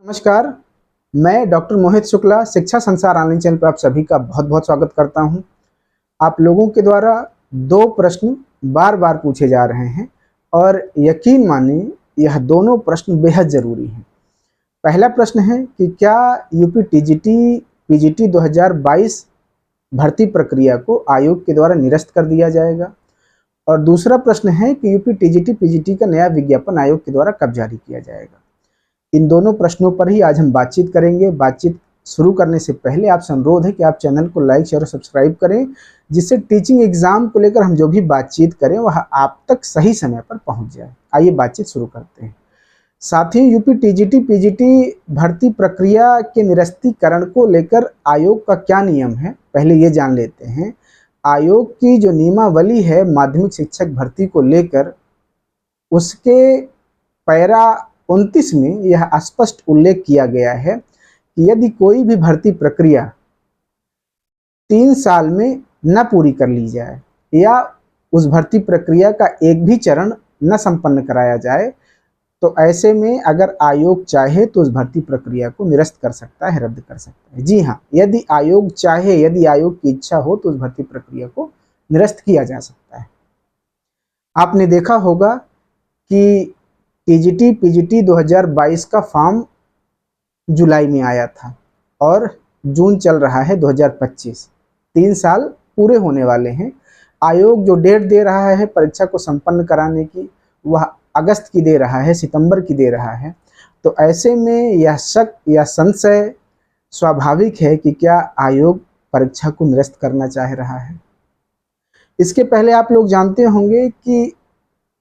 नमस्कार, मैं डॉक्टर मोहित शुक्ला शिक्षा संसार ऑनलाइन चैनल पर आप सभी का बहुत बहुत स्वागत करता हूं। आप लोगों के द्वारा दो प्रश्न बार बार पूछे जा रहे हैं और यकीन मानिए यह दोनों प्रश्न बेहद ज़रूरी हैं। पहला प्रश्न है कि क्या यूपी टीजीटी पीजीटी 2022 भर्ती प्रक्रिया को आयोग के द्वारा निरस्त कर दिया जाएगा, और दूसरा प्रश्न है कि यूपी टीजीटी पीजीटी का नया विज्ञापन आयोग के द्वारा कब जारी किया जाएगा। इन दोनों प्रश्नों पर ही आज हम बातचीत करेंगे। बातचीत शुरू करने से पहले आपसे अनुरोध है कि आप चैनल को लाइक शेयर और सब्सक्राइब करें, जिससे टीचिंग एग्जाम को लेकर हम जो भी बातचीत करें वह आप तक सही समय पर पहुंच जाए। आइए बातचीत शुरू करते हैं। साथ ही यूपी टीजीटी पीजीटी भर्ती प्रक्रिया के निरस्तीकरण को लेकर आयोग का क्या नियम है, पहले ये जान लेते हैं। आयोग की जो नियमावली है माध्यमिक शिक्षक भर्ती को लेकर, उसके पैरा 29 में यह स्पष्ट उल्लेख किया गया है कि यदि कोई भी भर्ती प्रक्रिया 3 साल में न पूरी कर ली जाए या उस भर्ती प्रक्रिया का एक भी चरण न संपन्न कराया जाए, तो ऐसे में अगर आयोग चाहे तो उस भर्ती प्रक्रिया को निरस्त कर सकता है, रद्द कर सकता है। जी हाँ, यदि आयोग चाहे, यदि आयोग की इच्छा हो तो उस भर्ती प्रक्रिया को निरस्त किया जा सकता है। आपने देखा होगा कि टीजीटी पीजीटी 2022 का फॉर्म जुलाई में आया था और जून चल रहा है 2025। 3 साल पूरे होने वाले हैं। आयोग जो डेट दे रहा है परीक्षा को संपन्न कराने की, वह अगस्त की दे रहा है, सितंबर की दे रहा है। तो ऐसे में यह शक या संशय स्वाभाविक है कि क्या आयोग परीक्षा को निरस्त करना चाह रहा है। इसके पहले आप लोग जानते होंगे कि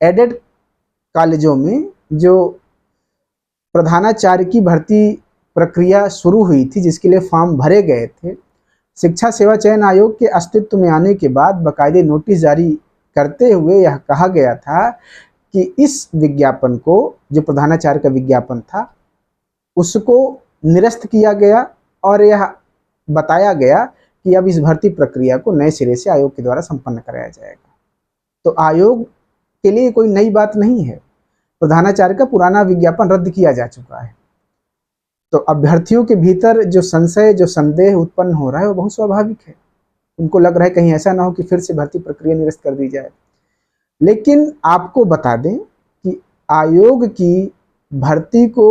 एडेड कॉलेजों में जो प्रधानाचार्य की भर्ती प्रक्रिया शुरू हुई थी, जिसके लिए फॉर्म भरे गए थे, शिक्षा सेवा चयन आयोग के अस्तित्व में आने के बाद बाकायदे नोटिस जारी करते हुए यह कहा गया था कि इस विज्ञापन को, जो प्रधानाचार्य का विज्ञापन था, उसको निरस्त किया गया और यह बताया गया कि अब इस भर्ती प्रक्रिया को नए सिरे से आयोग के द्वारा संपन्न कराया जाएगा। तो आयोग के लिए कोई नई बात नहीं है। प्रधानाचार्य का पुराना विज्ञापन रद्द किया जा चुका है। तो अभ्यर्थियों के भीतर जो संशय, जो संदेह उत्पन्न हो रहा है वो बहुत स्वाभाविक है। उनको लग रहा है कहीं ऐसा ना हो कि फिर से भर्ती प्रक्रिया निरस्त कर दी जाए। लेकिन आपको बता दें कि आयोग की भर्ती को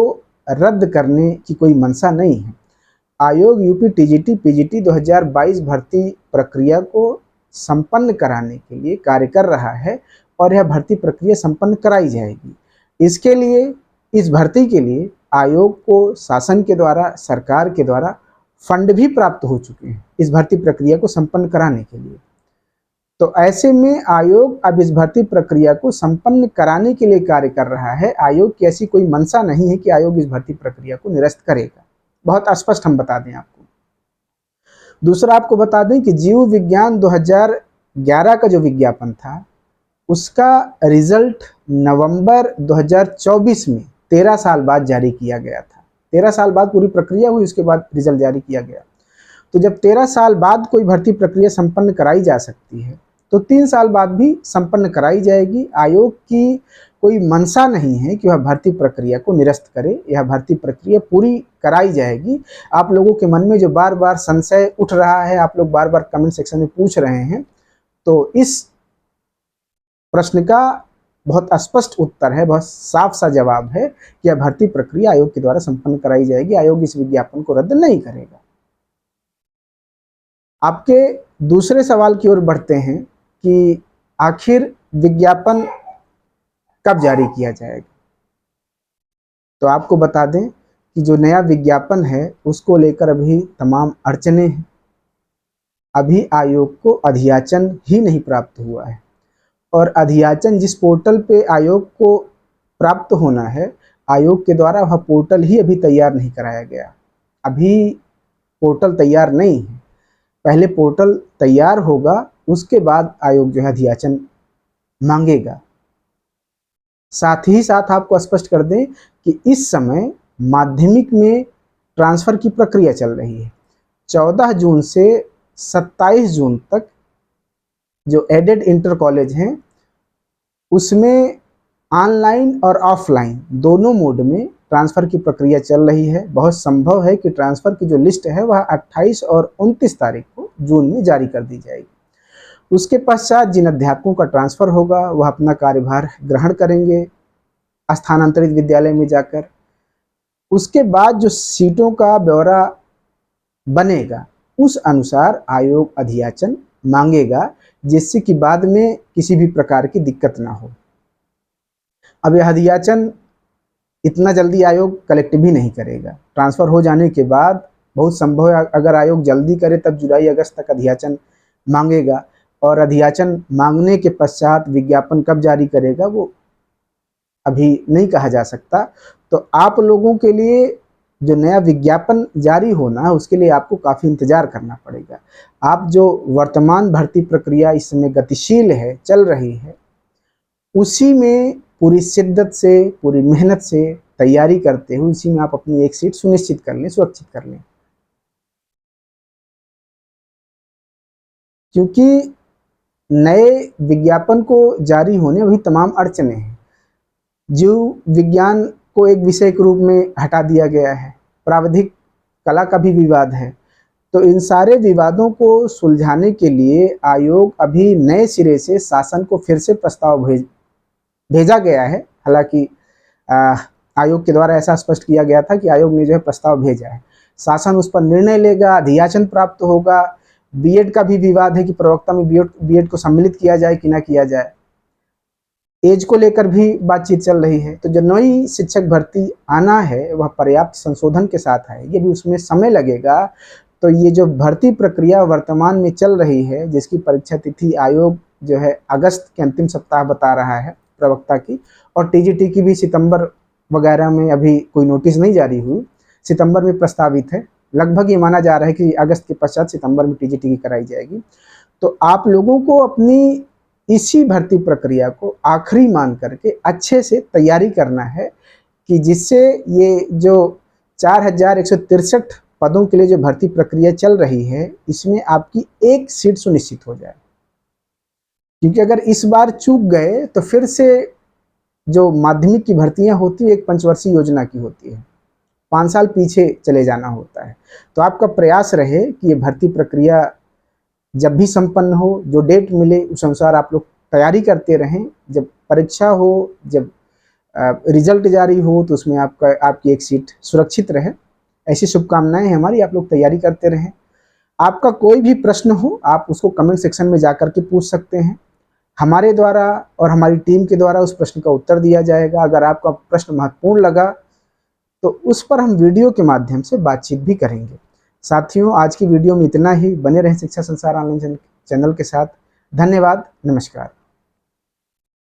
रद्द करने की कोई मंशा नहीं है। आयोग यूपी टीजीटी पीजीटी 2022 भर्ती प्रक्रिया को संपन्न कराने के लिए कार्य कर रहा है और यह भर्ती प्रक्रिया संपन्न कराई जाएगी। इसके लिए, इस भर्ती के लिए आयोग को शासन के द्वारा, सरकार के द्वारा फंड भी प्राप्त हो चुके हैं इस भर्ती प्रक्रिया को संपन्न कराने के लिए। तो ऐसे में आयोग अब इस भर्ती प्रक्रिया को संपन्न कराने के लिए कार्य कर रहा है। आयोग की ऐसी कोई मंशा नहीं है कि आयोग इस भर्ती प्रक्रिया को निरस्त करेगा। बहुत स्पष्ट हम बता दें आपको। दूसरा आपको बता दें कि जीव विज्ञान 2011 का जो विज्ञापन था, उसका रिजल्ट नवंबर 2024 में 13 साल बाद जारी किया गया था। 13 साल बाद पूरी प्रक्रिया हुई, उसके बाद रिजल्ट जारी किया गया। तो जब 13 साल बाद कोई भर्ती प्रक्रिया संपन्न कराई जा सकती है, तो 3 साल बाद भी संपन्न कराई जाएगी। आयोग की कोई मंशा नहीं है कि वह भर्ती प्रक्रिया को निरस्त करे। यह भर्ती प्रक्रिया पूरी कराई जाएगी। आप लोगों के मन में जो बार बार संशय उठ रहा है, आप लोग बार बार कमेंट सेक्शन में पूछ रहे हैं, तो इस प्रश्न का बहुत स्पष्ट उत्तर है, बहुत साफ सा जवाब है कि यह भर्ती प्रक्रिया आयोग के द्वारा संपन्न कराई जाएगी। आयोग इस विज्ञापन को रद्द नहीं करेगा। आपके दूसरे सवाल की ओर बढ़ते हैं कि आखिर विज्ञापन कब जारी किया जाएगा। तो आपको बता दें कि जो नया विज्ञापन है उसको लेकर अभी तमाम अड़चने हैं। अभी आयोग को अधियाचन ही नहीं प्राप्त हुआ है, और अधियाचन जिस पोर्टल पे आयोग को प्राप्त होना है, आयोग के द्वारा वह पोर्टल ही अभी तैयार नहीं कराया गया। अभी पोर्टल तैयार नहीं है। पहले पोर्टल तैयार होगा, उसके बाद आयोग जो है अधियाचन मांगेगा। साथ ही साथ आपको स्पष्ट कर दें कि इस समय माध्यमिक में ट्रांसफ़र की प्रक्रिया चल रही है। 14 जून से 27 जून तक जो एडेड इंटर कॉलेज हैं, उसमें ऑनलाइन और ऑफलाइन दोनों मोड में ट्रांसफ़र की प्रक्रिया चल रही है। बहुत संभव है कि ट्रांसफ़र की जो लिस्ट है वह 28 और 29 तारीख को जून में जारी कर दी जाएगी। उसके पश्चात जिन अध्यापकों का ट्रांसफ़र होगा वह अपना कार्यभार ग्रहण करेंगे स्थानांतरित विद्यालय में जाकर। उसके बाद जो सीटों का ब्यौरा बनेगा उस अनुसार आयोग अधियाचन मांगेगा, जिससे कि बाद में किसी भी प्रकार की दिक्कत ना हो। अब यह अधियाचन इतना जल्दी आयोग कलेक्ट भी नहीं करेगा। ट्रांसफ़र हो जाने के बाद बहुत संभव है अगर आयोग जल्दी करे तब जुलाई अगस्त तक अधियाचन मांगेगा, और अधियाचन मांगने के पश्चात विज्ञापन कब जारी करेगा वो अभी नहीं कहा जा सकता। तो आप लोगों के लिए जो नया विज्ञापन जारी होना है उसके लिए आपको काफ़ी इंतज़ार करना पड़ेगा। आप जो वर्तमान भर्ती प्रक्रिया इस समय गतिशील है, चल रही है, उसी में पूरी शिद्दत से, पूरी मेहनत से तैयारी करते हुए उसी में आप अपनी एक सीट सुनिश्चित कर लें, सुरक्षित कर लें। क्योंकि नए विज्ञापन को जारी होने अभी तमाम अड़चने हैं। जीव विज्ञान को एक विषय के रूप में हटा दिया गया है, प्राविधिक कला का भी विवाद है। तो इन सारे विवादों को सुलझाने के लिए आयोग अभी नए सिरे से शासन को फिर से प्रस्ताव भेजा गया है। हालांकि आयोग के द्वारा ऐसा स्पष्ट किया गया था कि आयोग ने जो है प्रस्ताव भेजा है, शासन उस पर निर्णय लेगा, अधियाचन प्राप्त होगा। बीएड का भी विवाद है कि प्रवक्ता में बीएड को सम्मिलित किया जाए कि ना किया जाए। एज को लेकर भी बातचीत चल रही है। तो जो नई शिक्षक भर्ती आना है वह पर्याप्त संशोधन के साथ आएगी, अभी उसमें समय लगेगा। तो ये जो भर्ती प्रक्रिया वर्तमान में चल रही है, जिसकी परीक्षा तिथि आयोग जो है अगस्त के अंतिम सप्ताह बता रहा है प्रवक्ता की, और टीजीटी की भी सितंबर वगैरह में अभी कोई नोटिस नहीं जारी हुई, सितंबर में प्रस्तावित है। लगभग ये माना जा रहा है कि अगस्त के पश्चात सितंबर में टीजीटी की कराई जाएगी। तो आप लोगों को अपनी इसी भर्ती प्रक्रिया को आखिरी मान करके अच्छे से तैयारी करना है कि जिससे ये जो 4163 पदों के लिए जो भर्ती प्रक्रिया चल रही है इसमें आपकी एक सीट सुनिश्चित हो जाए। क्योंकि अगर इस बार चूक गए तो फिर से जो माध्यमिक की भर्तियां होती है एक पंचवर्षीय योजना की होती है, 5 साल पीछे चले जाना होता है। तो आपका प्रयास रहे कि ये भर्ती प्रक्रिया जब भी संपन्न हो, जो डेट मिले उस अनुसार आप लोग तैयारी करते रहें। जब परीक्षा हो, जब रिजल्ट जारी हो तो उसमें आपकी एक सीट सुरक्षित रहे, ऐसी शुभकामनाएं हमारी। आप लोग तैयारी करते रहें। आपका कोई भी प्रश्न हो आप उसको कमेंट सेक्शन में जा कर के पूछ सकते हैं, हमारे द्वारा और हमारी टीम के द्वारा उस प्रश्न का उत्तर दिया जाएगा। अगर आपका प्रश्न महत्वपूर्ण लगा तो उस पर हम वीडियो के माध्यम से बातचीत भी करेंगे। साथियों, आज की वीडियो में इतना ही। बने रहें शिक्षा संसार ऑनलाइन चैनल के साथ। धन्यवाद, नमस्कार।